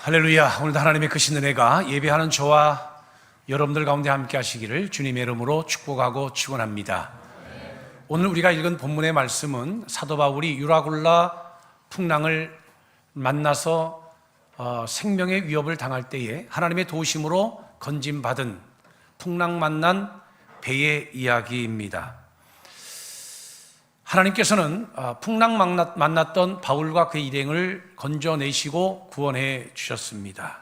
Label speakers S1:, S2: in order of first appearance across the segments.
S1: 할렐루야. 오늘도 하나님의 크신 은혜가 예배하는 저와 여러분들 가운데 함께 하시기를 주님의 이름으로 축복하고 축원합니다. 오늘 우리가 읽은 본문의 말씀은 사도 바울이 유라굴라 풍랑을 만나서 생명의 위협을 당할 때에 하나님의 도우심으로 건짐받은 풍랑 만난 배의 이야기입니다. 하나님께서는 풍랑 만났던 바울과 그의 일행을 건져내시고 구원해 주셨습니다.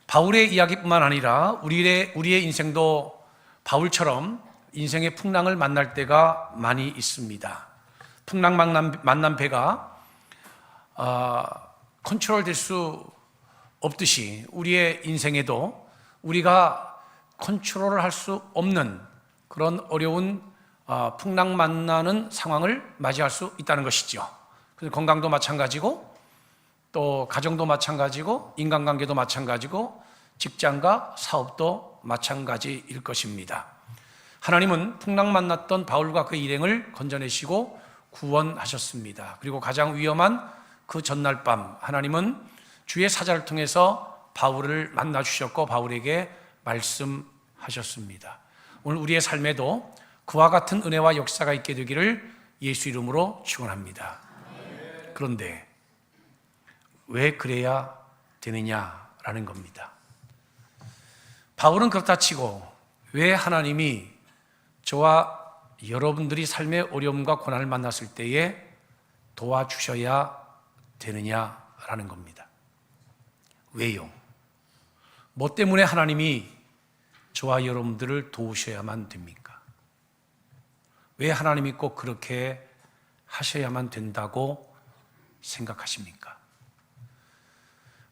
S1: 바울의 이야기뿐만 아니라 우리의 인생도 바울처럼 인생의 풍랑을 만날 때가 많이 있습니다. 풍랑 만난 배가 컨트롤될 수 없듯이 우리의 인생에도 우리가 컨트롤을 할 수 없는 그런 어려운 풍랑 만나는 상황을 맞이할 수 있다는 것이죠. 그래서 건강도 마찬가지고 또 가정도 마찬가지고 인간관계도 마찬가지고 직장과 사업도 마찬가지일 것입니다. 하나님은 풍랑 만났던 바울과 그 일행을 건져내시고 구원하셨습니다. 그리고 가장 위험한 그 전날 밤 하나님은 주의 사자를 통해서 바울을 만나 주셨고 바울에게 말씀하셨습니다. 오늘 우리의 삶에도 그와 같은 은혜와 역사가 있게 되기를 예수 이름으로 축원합니다. 그런데 왜 그래야 되느냐라는 겁니다. 바울은 그렇다 치고 왜 하나님이 저와 여러분들이 삶의 어려움과 고난을 만났을 때에 도와주셔야 되느냐라는 겁니다. 왜요? 뭐 때문에 하나님이 저와 여러분들을 도우셔야만 됩니까? 왜 하나님이 꼭 그렇게 하셔야만 된다고 생각하십니까?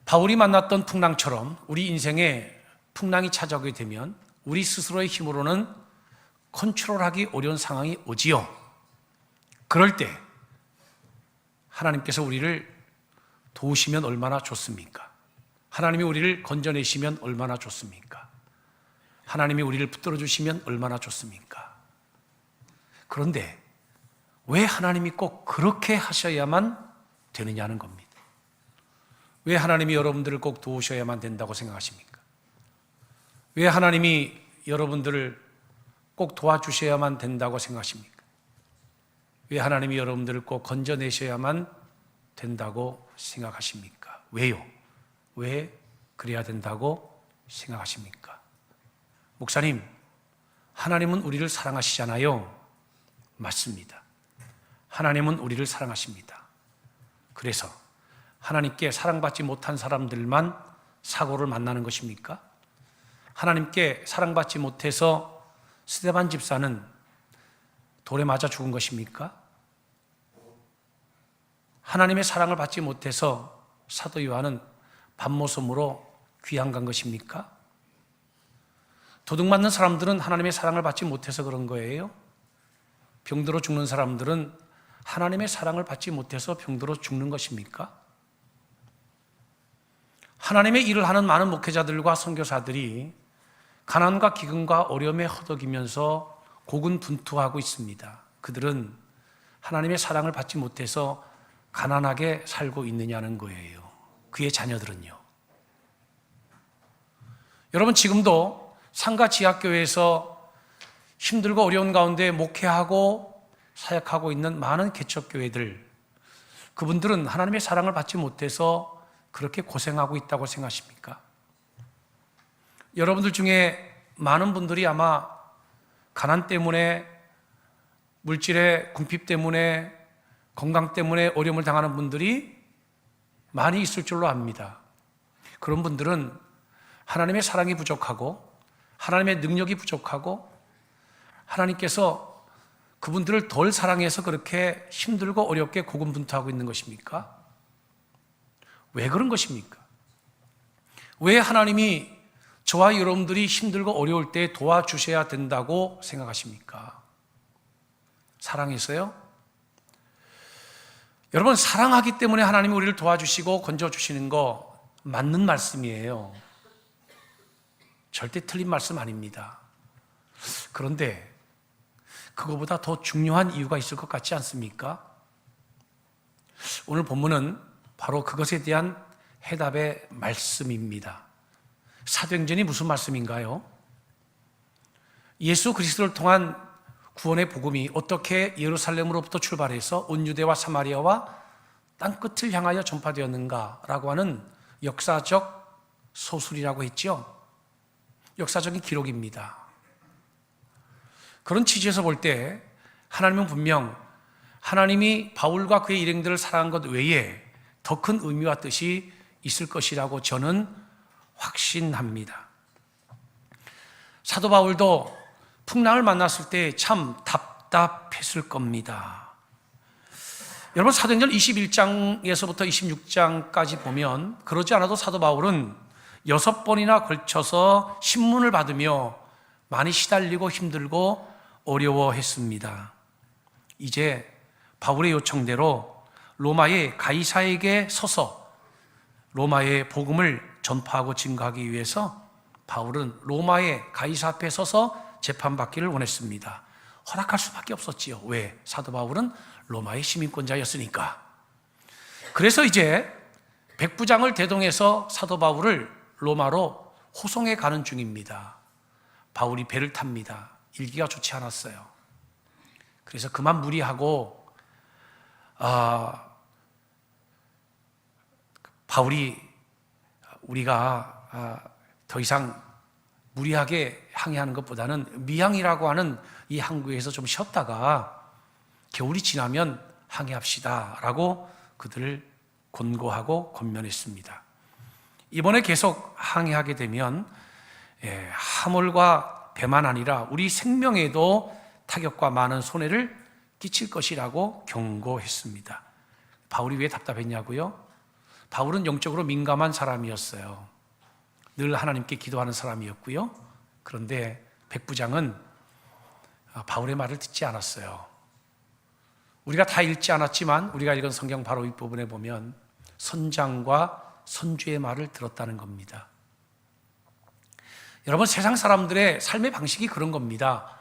S1: 바울이 만났던 풍랑처럼 우리 인생에 풍랑이 찾아오게 되면 우리 스스로의 힘으로는 컨트롤하기 어려운 상황이 오지요. 그럴 때 하나님께서 우리를 도우시면 얼마나 좋습니까? 하나님이 우리를 건져내시면 얼마나 좋습니까? 하나님이 우리를 붙들어 주시면 얼마나 좋습니까? 그런데 왜 하나님이 꼭 그렇게 하셔야만 되느냐는 겁니다. 왜 하나님이 여러분들을 꼭 도우셔야만 된다고 생각하십니까? 왜 하나님이 여러분들을 꼭 도와주셔야만 된다고 생각하십니까? 왜 하나님이 여러분들을 꼭 건져내셔야만 된다고 생각하십니까? 왜요? 왜 그래야 된다고 생각하십니까? 목사님, 하나님은 우리를 사랑하시잖아요. 맞습니다. 하나님은 우리를 사랑하십니다. 그래서 하나님께 사랑받지 못한 사람들만 사고를 만나는 것입니까? 하나님께 사랑받지 못해서 스데반 집사는 돌에 맞아 죽은 것입니까? 하나님의 사랑을 받지 못해서 사도 요한은 밤모섬으로 귀양 간 것입니까? 도둑맞는 사람들은 하나님의 사랑을 받지 못해서 그런 거예요? 병들어 죽는 사람들은 하나님의 사랑을 받지 못해서 병들어 죽는 것입니까? 하나님의 일을 하는 많은 목회자들과 선교사들이 가난과 기근과 어려움에 허덕이면서 고군분투하고 있습니다. 그들은 하나님의 사랑을 받지 못해서 가난하게 살고 있느냐는 거예요. 그의 자녀들은요. 여러분, 지금도 상가 지하교회에서 힘들고 어려운 가운데 목회하고 사역하고 있는 많은 개척교회들, 그분들은 하나님의 사랑을 받지 못해서 그렇게 고생하고 있다고 생각하십니까? 여러분들 중에 많은 분들이 아마 가난 때문에, 물질의 궁핍 때문에, 건강 때문에 어려움을 당하는 분들이 많이 있을 줄로 압니다. 그런 분들은 하나님의 사랑이 부족하고 하나님의 능력이 부족하고 하나님께서 그분들을 덜 사랑해서 그렇게 힘들고 어렵게 고군분투하고 있는 것입니까? 왜 그런 것입니까? 왜 하나님이 저와 여러분들이 힘들고 어려울 때 도와주셔야 된다고 생각하십니까? 사랑해서요? 여러분, 사랑하기 때문에 하나님이 우리를 도와주시고 건져주시는 거 맞는 말씀이에요. 절대 틀린 말씀 아닙니다. 그런데 그거보다 더 중요한 이유가 있을 것 같지 않습니까? 오늘 본문은 바로 그것에 대한 해답의 말씀입니다. 사도행전이 무슨 말씀인가요? 예수 그리스도를 통한 구원의 복음이 어떻게 예루살렘으로부터 출발해서 온 유대와 사마리아와 땅끝을 향하여 전파되었는가라고 하는 역사적 소술이라고 했죠. 역사적인 기록입니다. 그런 취지에서 볼 때 하나님은 분명 하나님이 바울과 그의 일행들을 사랑한 것 외에 더 큰 의미와 뜻이 있을 것이라고 저는 확신합니다. 사도 바울도 풍랑을 만났을 때 참 답답했을 겁니다. 여러분, 사도행전 21장에서부터 26장까지 보면 그러지 않아도 사도 바울은 6번이나 걸쳐서 신문을 받으며 많이 시달리고 힘들고 어려워했습니다. 이제 바울의 요청대로 로마의 가이사에게 서서 로마의 복음을 전파하고 증거하기 위해서 바울은 로마의 가이사 앞에 서서 재판받기를 원했습니다. 허락할 수밖에 없었지요. 왜? 사도 바울은 로마의 시민권자였으니까. 그래서 이제 백부장을 대동해서 사도 바울을 로마로 호송해 가는 중입니다. 바울이 배를 탑니다. 일기가 좋지 않았어요. 그래서 그만 무리하고 바울이 우리가 더 이상 무리하게 항해하는 것보다는 미항이라고 하는 이 항구에서 좀 쉬었다가 겨울이 지나면 항해합시다 라고 그들을 권고하고 권면했습니다. 이번에 계속 항해하게 되면 화물과 배만 아니라 우리 생명에도 타격과 많은 손해를 끼칠 것이라고 경고했습니다. 바울이 왜 답답했냐고요? 바울은 영적으로 민감한 사람이었어요. 늘 하나님께 기도하는 사람이었고요. 그런데 백부장은 바울의 말을 듣지 않았어요. 우리가 다 읽지 않았지만 우리가 읽은 성경 바로 이 부분에 보면 선장과 선주의 말을 들었다는 겁니다. 여러분, 세상 사람들의 삶의 방식이 그런 겁니다.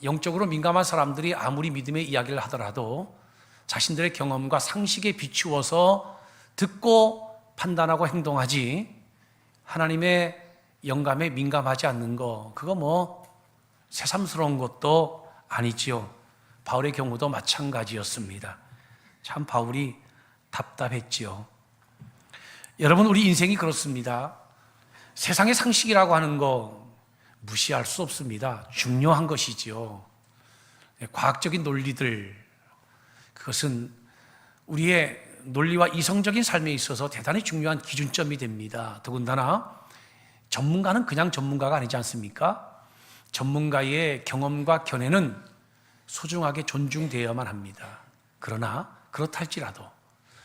S1: 영적으로 민감한 사람들이 아무리 믿음의 이야기를 하더라도 자신들의 경험과 상식에 비추어서 듣고 판단하고 행동하지 하나님의 영감에 민감하지 않는 거, 그거 새삼스러운 것도 아니지요. 바울의 경우도 마찬가지였습니다. 참 바울이 답답했지요. 여러분, 우리 인생이 그렇습니다. 세상의 상식이라고 하는 거 무시할 수 없습니다. 중요한 것이지요. 과학적인 논리들, 그것은 우리의 논리와 이성적인 삶에 있어서 대단히 중요한 기준점이 됩니다. 더군다나 전문가는 그냥 전문가가 아니지 않습니까? 전문가의 경험과 견해는 소중하게 존중되어야만 합니다. 그러나 그렇다 할지라도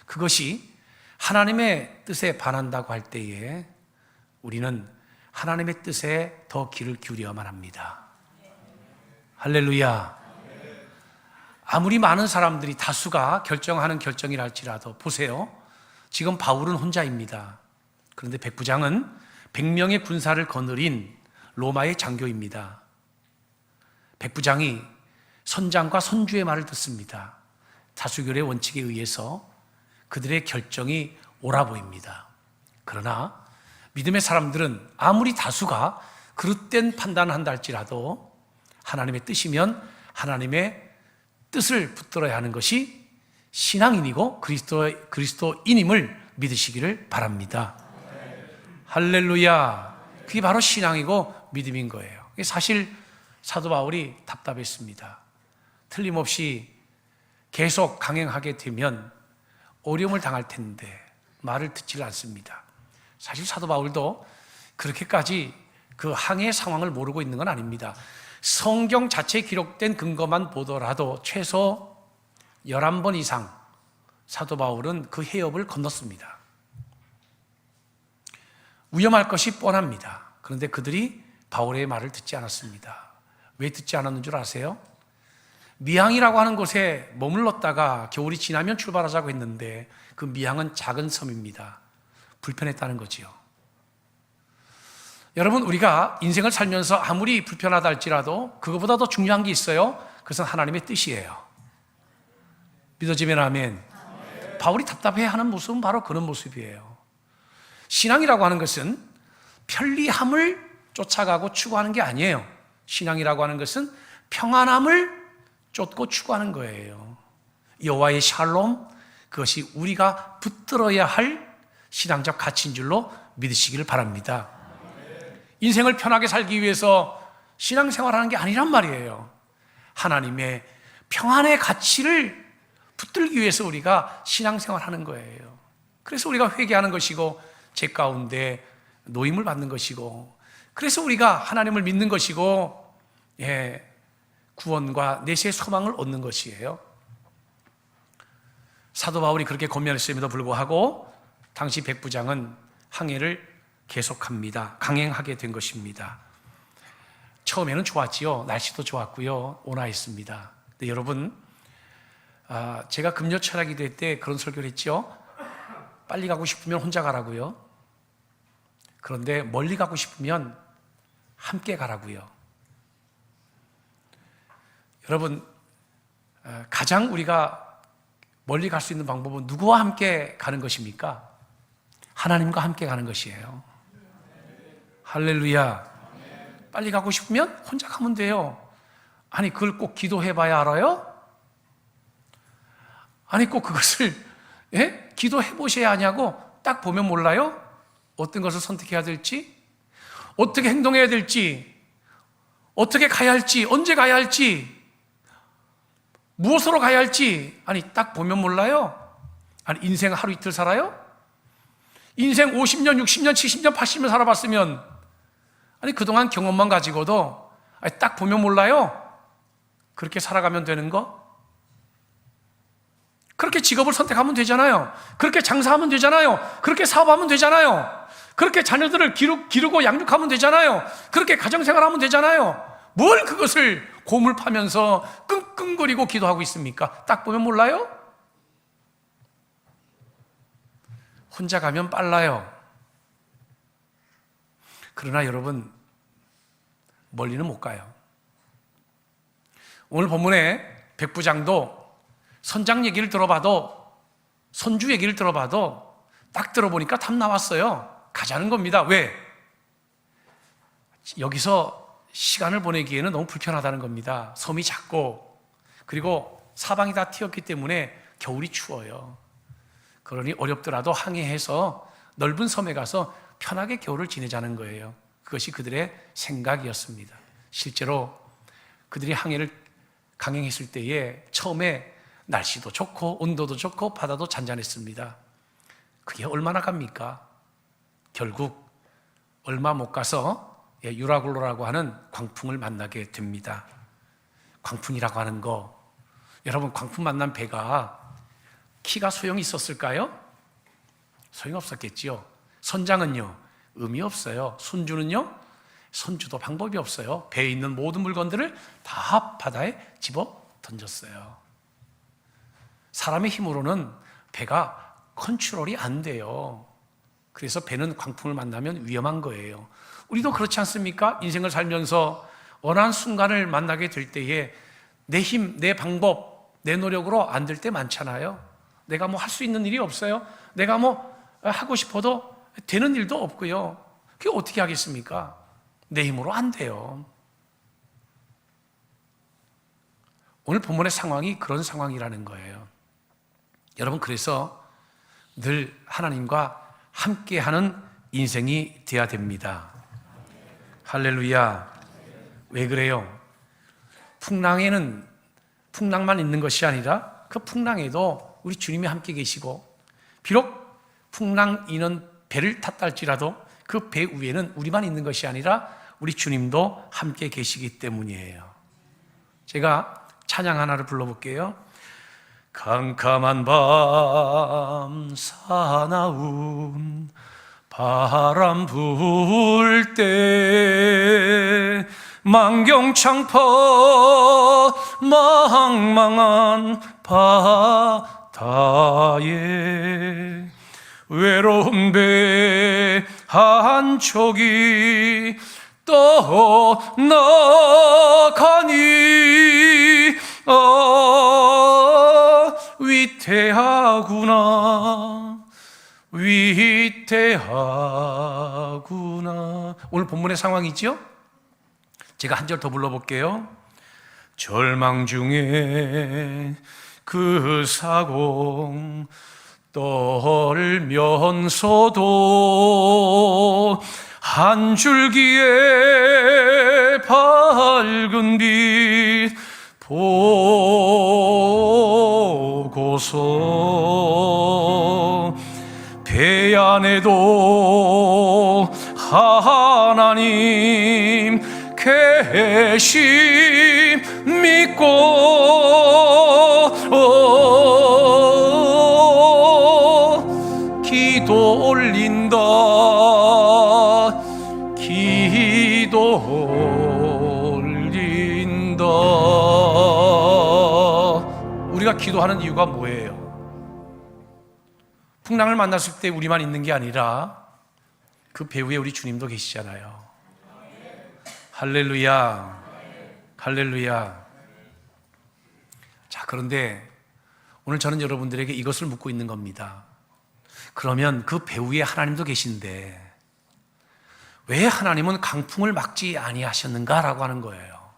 S1: 그것이 하나님의 뜻에 반한다고 할 때에 우리는 하나님의 뜻에 더 귀를 기울여야만 합니다. 할렐루야. 아무리 많은 사람들이 다수가 결정하는 결정이라 할지라도 보세요. 지금 바울은 혼자입니다. 그런데 백부장은 100명의 군사를 거느린 로마의 장교입니다. 백부장이 선장과 선주의 말을 듣습니다. 다수결의 원칙에 의해서 그들의 결정이 옳아 보입니다. 그러나 믿음의 사람들은 아무리 다수가 그릇된 판단을 한다 할지라도 하나님의 뜻이면 하나님의 뜻을 붙들어야 하는 것이 신앙인이고 그리스도인임을 믿으시기를 바랍니다. 할렐루야. 그게 바로 신앙이고 믿음인 거예요. 사실 사도 바울이 답답했습니다. 틀림없이 계속 강행하게 되면 어려움을 당할 텐데 말을 듣질 않습니다. 사실 사도 바울도 그렇게까지 그 항해 상황을 모르고 있는 건 아닙니다. 성경 자체에 기록된 근거만 보더라도 최소 11번 이상 사도 바울은 그 해협을 건넜습니다. 위험할 것이 뻔합니다. 그런데 그들이 바울의 말을 듣지 않았습니다. 왜 듣지 않았는 줄 아세요? 미항이라고 하는 곳에 머물렀다가 겨울이 지나면 출발하자고 했는데 그 미항은 작은 섬입니다. 불편했다는 거지요. 여러분, 우리가 인생을 살면서 아무리 불편하다 할지라도 그거보다 더 중요한 게 있어요. 그것은 하나님의 뜻이에요. 믿어지면 아멘. 바울이 답답해하는 모습은 바로 그런 모습이에요. 신앙이라고 하는 것은 편리함을 쫓아가고 추구하는 게 아니에요. 신앙이라고 하는 것은 평안함을 쫓고 추구하는 거예요. 여호와의 샬롬, 그것이 우리가 붙들어야 할 신앙적 가치인 줄로 믿으시기를 바랍니다. 인생을 편하게 살기 위해서 신앙생활하는 게 아니란 말이에요. 하나님의 평안의 가치를 붙들기 위해서 우리가 신앙생활하는 거예요. 그래서 우리가 회개하는 것이고 죄 가운데 노임을 받는 것이고, 그래서 우리가 하나님을 믿는 것이고, 구원과 내세의 소망을 얻는 것이에요. 사도 바울이 그렇게 권면했음에도 불구하고 당시 백부장은 항해를 계속합니다. 강행하게 된 것입니다. 처음에는 좋았지요. 날씨도 좋았고요. 온화했습니다. 근데 여러분, 제가 금요 철학 기도회 때 그런 설교를 했죠. 빨리 가고 싶으면 혼자 가라고요. 그런데 멀리 가고 싶으면 함께 가라고요. 여러분, 가장 우리가 멀리 갈 수 있는 방법은 누구와 함께 가는 것입니까? 하나님과 함께 가는 것이에요. 할렐루야. 빨리 가고 싶으면 혼자 가면 돼요. 아니, 그걸 꼭 기도해봐야 알아요? 아니, 꼭 그것을 기도해보셔야 하냐고? 딱 보면 몰라요? 어떤 것을 선택해야 될지, 어떻게 행동해야 될지, 어떻게 가야 할지, 언제 가야 할지, 무엇으로 가야 할지, 아니 딱 보면 몰라요? 아니 인생 하루 이틀 살아요? 인생 50년, 60년, 70년, 80년 살아봤으면 아니 그동안 경험만 가지고도 아니, 딱 보면 몰라요? 그렇게 살아가면 되는 거? 그렇게 직업을 선택하면 되잖아요. 그렇게 장사하면 되잖아요. 그렇게 사업하면 되잖아요. 그렇게 자녀들을 기르고 양육하면 되잖아요. 그렇게 가정생활하면 되잖아요. 뭘 그것을 고물 파면서 끙끙거리고 기도하고 있습니까? 딱 보면 몰라요? 혼자 가면 빨라요. 그러나 여러분, 멀리는 못 가요. 오늘 본문에 백부장도 선장 얘기를 들어봐도, 선주 얘기를 들어봐도 딱 들어보니까 답 나왔어요. 가자는 겁니다. 왜? 여기서 시간을 보내기에는 너무 불편하다는 겁니다. 섬이 작고, 그리고 사방이 다 트였기 때문에 겨울이 추워요. 그러니 어렵더라도 항해해서 넓은 섬에 가서 편하게 겨울을 지내자는 거예요. 그것이 그들의 생각이었습니다. 실제로 그들이 항해를 강행했을 때에 처음에 날씨도 좋고 온도도 좋고 바다도 잔잔했습니다. 그게 얼마나 갑니까? 결국 얼마 못 가서 유라굴로라고 하는 광풍을 만나게 됩니다. 광풍이라고 하는 거, 여러분 광풍 만난 배가 키가 소용이 있었을까요? 소용이 없었겠지요. 선장은요, 의미 없어요. 손주는요, 손주도 방법이 없어요. 배에 있는 모든 물건들을 다 바다에 집어 던졌어요. 사람의 힘으로는 배가 컨트롤이 안 돼요. 그래서 배는 광풍을 만나면 위험한 거예요. 우리도 그렇지 않습니까? 인생을 살면서 원하는 순간을 만나게 될 때에 내 힘, 내 방법, 내 노력으로 안 될 때 많잖아요. 내가 뭐 할 수 있는 일이 없어요. 내가 뭐 하고 싶어도 되는 일도 없고요. 그게 어떻게 하겠습니까? 내 힘으로 안 돼요. 오늘 본문의 상황이 그런 상황이라는 거예요. 여러분, 그래서 늘 하나님과 함께하는 인생이 되어야 됩니다. 할렐루야. 왜 그래요? 풍랑에는 풍랑만 있는 것이 아니라 그 풍랑에도 우리 주님이 함께 계시고, 비록 풍랑 이는 배를 탔다 할지라도 그 배 위에는 우리만 있는 것이 아니라 우리 주님도 함께 계시기 때문이에요. 제가 찬양 하나를 불러볼게요. 캄캄한 밤 사나운 바람 불 때 만경창파 망망한 바다에 외로운 배 한 척이 떠나가니 위태하구나 위태하구나 위대하구나. 오늘 본문의 상황이죠? 제가 한 절 더 불러볼게요. 절망 중에 그 사공 떨면서도 한 줄기의 밝은 빛 보고서 배 안에도 하나님 계심 믿고 기도 올린다 기도 올린다. 우리가 기도하는 이유가 뭐예요? 풍랑을 만났을 때 우리만 있는 게 아니라 그 배후에 우리 주님도 계시잖아요. 할렐루야, 할렐루야. 자, 그런데 오늘 저는 여러분들에게 이것을 묻고 있는 겁니다. 그러면 그 배후에 하나님도 계신데 왜 하나님은 강풍을 막지 아니하셨는가라고 하는 거예요.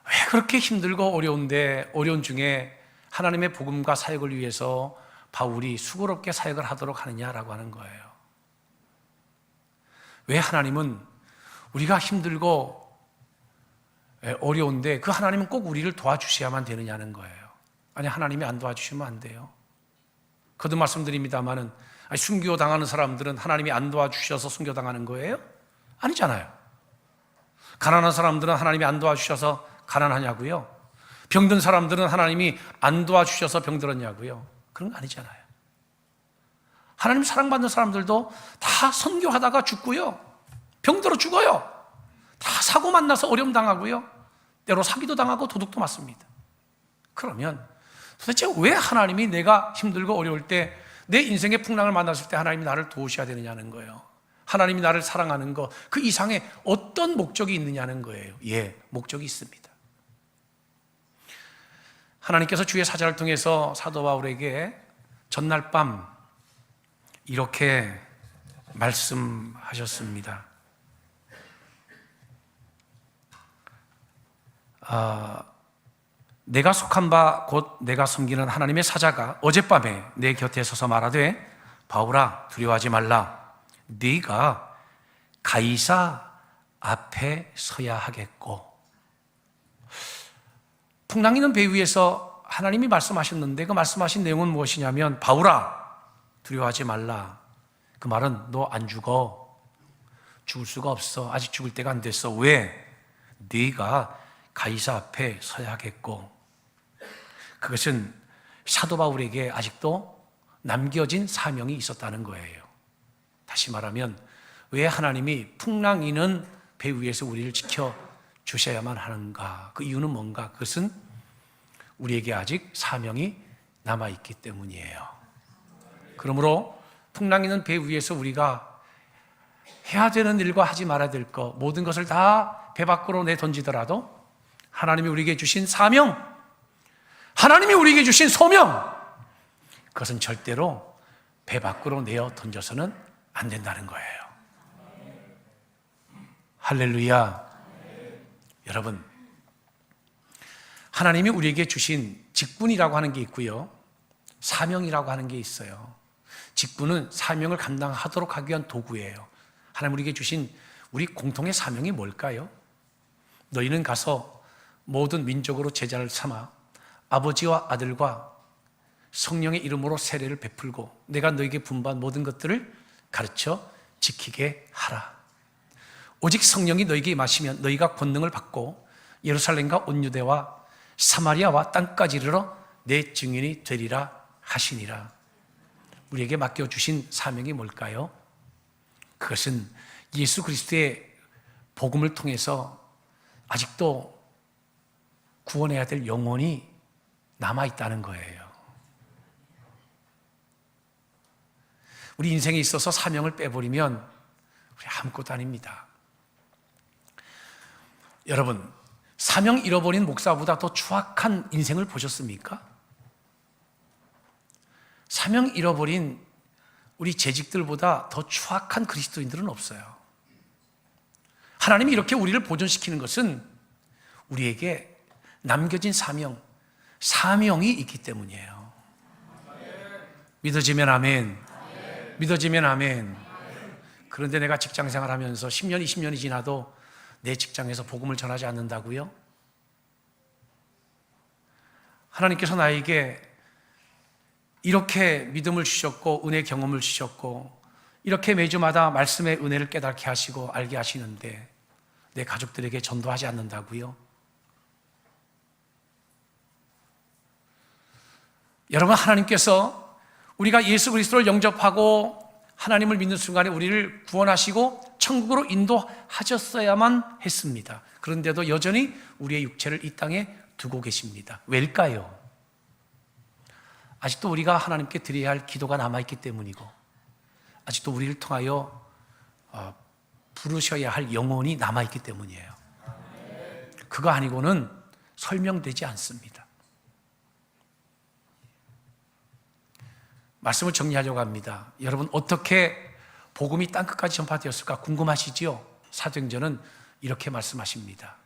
S1: 왜 그렇게 힘들고 어려운데 어려운 중에 하나님의 복음과 사역을 위해서 바울이 수고롭게 사역을 하도록 하느냐라고 하는 거예요. 왜 하나님은 우리가 힘들고 어려운데 그 하나님은 꼭 우리를 도와주셔야만 되느냐는 거예요. 아니, 하나님이 안 도와주시면 안 돼요. 거듭 말씀드립니다마는 순교 당하는 사람들은 하나님이 안 도와주셔서 순교 당하는 거예요? 아니잖아요. 가난한 사람들은 하나님이 안 도와주셔서 가난하냐고요? 병든 사람들은 하나님이 안 도와주셔서 병들었냐고요? 그런 거 아니잖아요. 하나님 사랑받는 사람들도 다 선교하다가 죽고요, 병들어 죽어요. 다 사고 만나서 어려움 당하고요, 때로 사기도 당하고 도둑도 맞습니다. 그러면 도대체 왜 하나님이 내가 힘들고 어려울 때, 내 인생의 풍랑을 만났을 때 하나님이 나를 도우셔야 되느냐는 거예요. 하나님이 나를 사랑하는 거, 그 이상의 어떤 목적이 있느냐는 거예요. 예, 목적이 있습니다. 하나님께서 주의 사자를 통해서 사도 바울에게 전날 밤 이렇게 말씀하셨습니다. 내가 속한 바 곧 내가 섬기는 하나님의 사자가 어젯밤에 내 곁에 서서 말하되, 바울아 두려워하지 말라. 네가 가이사 앞에 서야 하겠고. 풍랑 있는 배 위에서 하나님이 말씀하셨는데 그 말씀하신 내용은 무엇이냐면, 바울아 두려워하지 말라. 그 말은 너 안 죽어. 죽을 수가 없어. 아직 죽을 때가 안 됐어. 왜? 네가 가이사 앞에 서야 하겠고. 그것은 사도 바울에게 아직도 남겨진 사명이 있었다는 거예요. 다시 말하면 왜 하나님이 풍랑 이는 배 위에서 우리를 지켜 주셔야만 하는가? 그 이유는 뭔가? 그것은 우리에게 아직 사명이 남아있기 때문이에요. 그러므로 풍랑 있는 배 위에서 우리가 해야 되는 일과 하지 말아야 될 것, 모든 것을 다 배 밖으로 내던지더라도 하나님이 우리에게 주신 사명, 하나님이 우리에게 주신 소명, 그것은 절대로 배 밖으로 내어 던져서는 안 된다는 거예요. 할렐루야. 여러분, 하나님이 우리에게 주신 직분이라고 하는 게 있고요, 사명이라고 하는 게 있어요. 직분은 사명을 감당하도록 하기 위한 도구예요. 하나님 우리에게 주신 우리 공통의 사명이 뭘까요? 너희는 가서 모든 민족으로 제자를 삼아 아버지와 아들과 성령의 이름으로 세례를 베풀고 내가 너희에게 분부한 모든 것들을 가르쳐 지키게 하라. 오직 성령이 너희에게 임하시면 너희가 권능을 받고 예루살렘과 온 유대와 사마리아와 땅까지 이르러 내 증인이 되리라 하시니라. 우리에게 맡겨주신 사명이 뭘까요? 그것은 예수 그리스도의 복음을 통해서 아직도 구원해야 될 영혼이 남아있다는 거예요. 우리 인생에 있어서 사명을 빼버리면 우리 아무것도 아닙니다. 여러분, 사명 잃어버린 목사보다 더 추악한 인생을 보셨습니까? 사명 잃어버린 우리 재직들보다 더 추악한 그리스도인들은 없어요. 하나님이 이렇게 우리를 보존시키는 것은 우리에게 남겨진 사명이 있기 때문이에요. 믿어지면 아멘. 믿어지면 아멘. 그런데 내가 직장생활 하면서 10년, 20년이 지나도 내 직장에서 복음을 전하지 않는다고요? 하나님께서 나에게 이렇게 믿음을 주셨고 은혜 경험을 주셨고 이렇게 매주마다 말씀의 은혜를 깨닫게 하시고 알게 하시는데 내 가족들에게 전도하지 않는다고요? 여러분, 하나님께서 우리가 예수 그리스도를 영접하고 하나님을 믿는 순간에 우리를 구원하시고 천국으로 인도하셨어야만 했습니다. 그런데도 여전히 우리의 육체를 이 땅에 두고 계십니다. 왜일까요? 아직도 우리가 하나님께 드려야 할 기도가 남아있기 때문이고 아직도 우리를 통하여 부르셔야 할 영혼이 남아있기 때문이에요. 그거 아니고는 설명되지 않습니다. 말씀을 정리하려고 합니다. 여러분, 어떻게 복음이 땅끝까지 전파되었을까 궁금하시지요? 사도행전은 이렇게 말씀하십니다.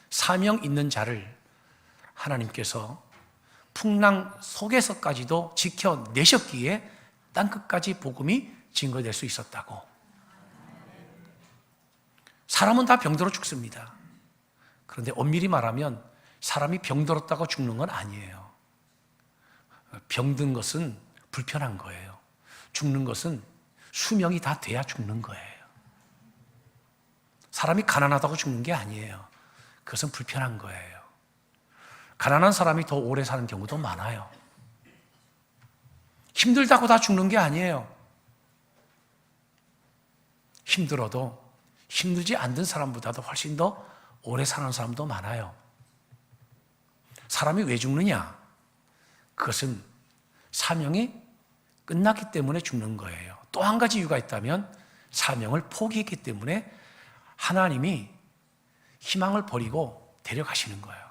S1: 사명 있는 자를 하나님께서 풍랑 속에서까지도 지켜내셨기에 땅끝까지 복음이 증거될 수 있었다고. 사람은 다 병들어 죽습니다. 그런데 엄밀히 말하면 사람이 병들었다고 죽는 건 아니에요. 병든 것은 불편한 거예요. 죽는 것은 수명이 다 돼야 죽는 거예요. 사람이 가난하다고 죽는 게 아니에요. 그것은 불편한 거예요. 가난한 사람이 더 오래 사는 경우도 많아요. 힘들다고 다 죽는 게 아니에요. 힘들어도 힘들지 않는 사람보다도 훨씬 더 오래 사는 사람도 많아요. 사람이 왜 죽느냐? 그것은 사명이 끝났기 때문에 죽는 거예요. 또 한 가지 이유가 있다면 사명을 포기했기 때문에 하나님이 희망을 버리고 데려가시는 거예요.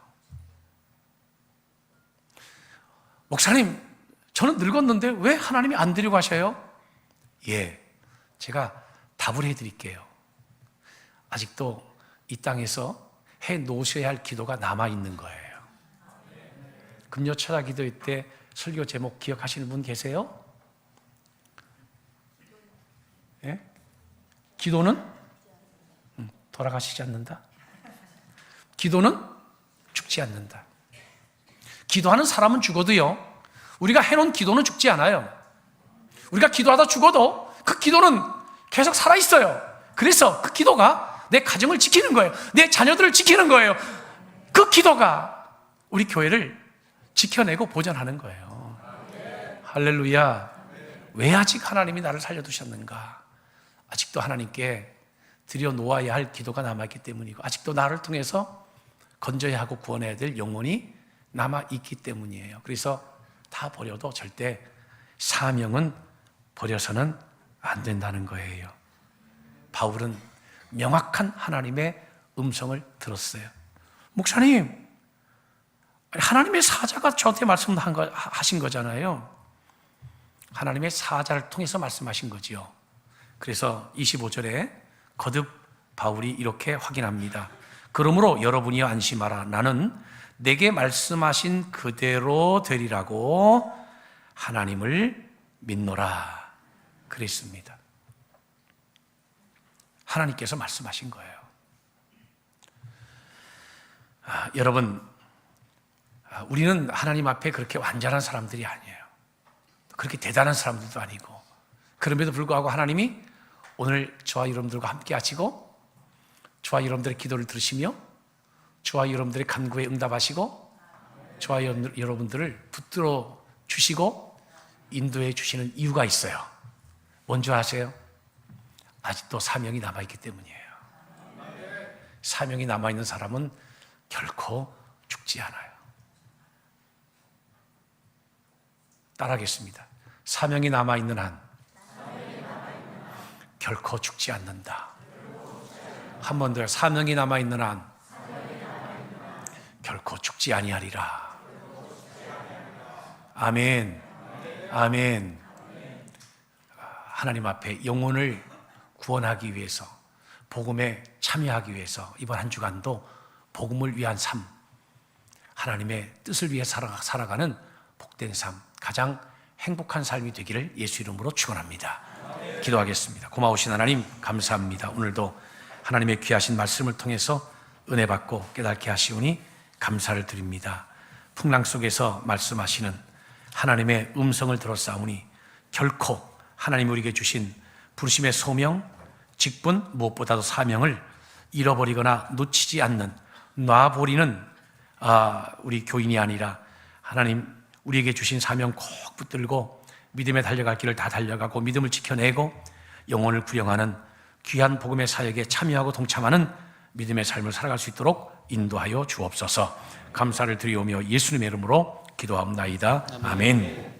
S1: 목사님, 저는 늙었는데 왜 하나님이 안 데려가셔요? 예, 제가 답을 해드릴게요. 아직도 이 땅에서 해 놓으셔야 할 기도가 남아있는 거예요. 금요 철야 기도회 때 설교 제목 기억하시는 분 계세요? 예? 기도는 돌아가시지 않는다. 기도는 죽지 않는다. 기도하는 사람은 죽어도요, 우리가 해놓은 기도는 죽지 않아요. 우리가 기도하다 죽어도 그 기도는 계속 살아있어요. 그래서 그 기도가 내 가정을 지키는 거예요. 내 자녀들을 지키는 거예요. 그 기도가 우리 교회를 지켜내고 보존하는 거예요. 할렐루야. 왜 아직 하나님이 나를 살려두셨는가? 아직도 하나님께 들여놓아야 할 기도가 남아있기 때문이고 아직도 나를 통해서 건져야 하고 구원해야 될 영혼이 남아있기 때문이에요. 그래서 다 버려도 절대 사명은 버려서는 안 된다는 거예요. 바울은 명확한 하나님의 음성을 들었어요. 목사님, 하나님의 사자가 저한테 말씀하신 거잖아요. 하나님의 사자를 통해서 말씀하신 거지요. 그래서 25절에 거듭 바울이 이렇게 확인합니다. 그러므로 여러분이 안심하라. 나는 내게 말씀하신 그대로 되리라고 하나님을 믿노라. 그랬습니다. 하나님께서 말씀하신 거예요. 여러분, 우리는 하나님 앞에 그렇게 완전한 사람들이 아니에요. 그렇게 대단한 사람들도 아니고, 그럼에도 불구하고 하나님이 오늘 저와 여러분들과 함께 하시고 저와 여러분들의 기도를 들으시며 저와 여러분들의 간구에 응답하시고 저와 여러분들을 붙들어 주시고 인도해 주시는 이유가 있어요. 뭔지 아세요? 아직도 사명이 남아있기 때문이에요. 사명이 남아있는 사람은 결코 죽지 않아요. 따라하겠습니다. 사명이 남아있는 한 결코 죽지 않는다. 한 번 더, 사명이 남아있는 한 결코 죽지 아니하리라. 아멘. 아멘. 하나님 앞에 영혼을 구원하기 위해서, 복음에 참여하기 위해서 이번 한 주간도 복음을 위한 삶, 하나님의 뜻을 위해 살아가는 복된 삶, 가장 행복한 삶이 되기를 예수 이름으로 축원합니다. 기도하겠습니다. 고마우신 하나님 감사합니다. 오늘도 하나님의 귀하신 말씀을 통해서 은혜 받고 깨닫게 하시오니 감사를 드립니다. 풍랑 속에서 말씀하시는 하나님의 음성을 들었사오니 결코 하나님 우리에게 주신 부르심의 소명, 직분, 무엇보다도 사명을 잃어버리거나 놓치지 않는, 놔버리는 우리 교인이 아니라 하나님 우리에게 주신 사명 꼭 붙들고 믿음에 달려갈 길을 다 달려가고 믿음을 지켜내고 영혼을 구령하는 귀한 복음의 사역에 참여하고 동참하는 믿음의 삶을 살아갈 수 있도록 인도하여 주옵소서. 감사를 드리오며 예수님의 이름으로 기도합나이다. 아멘.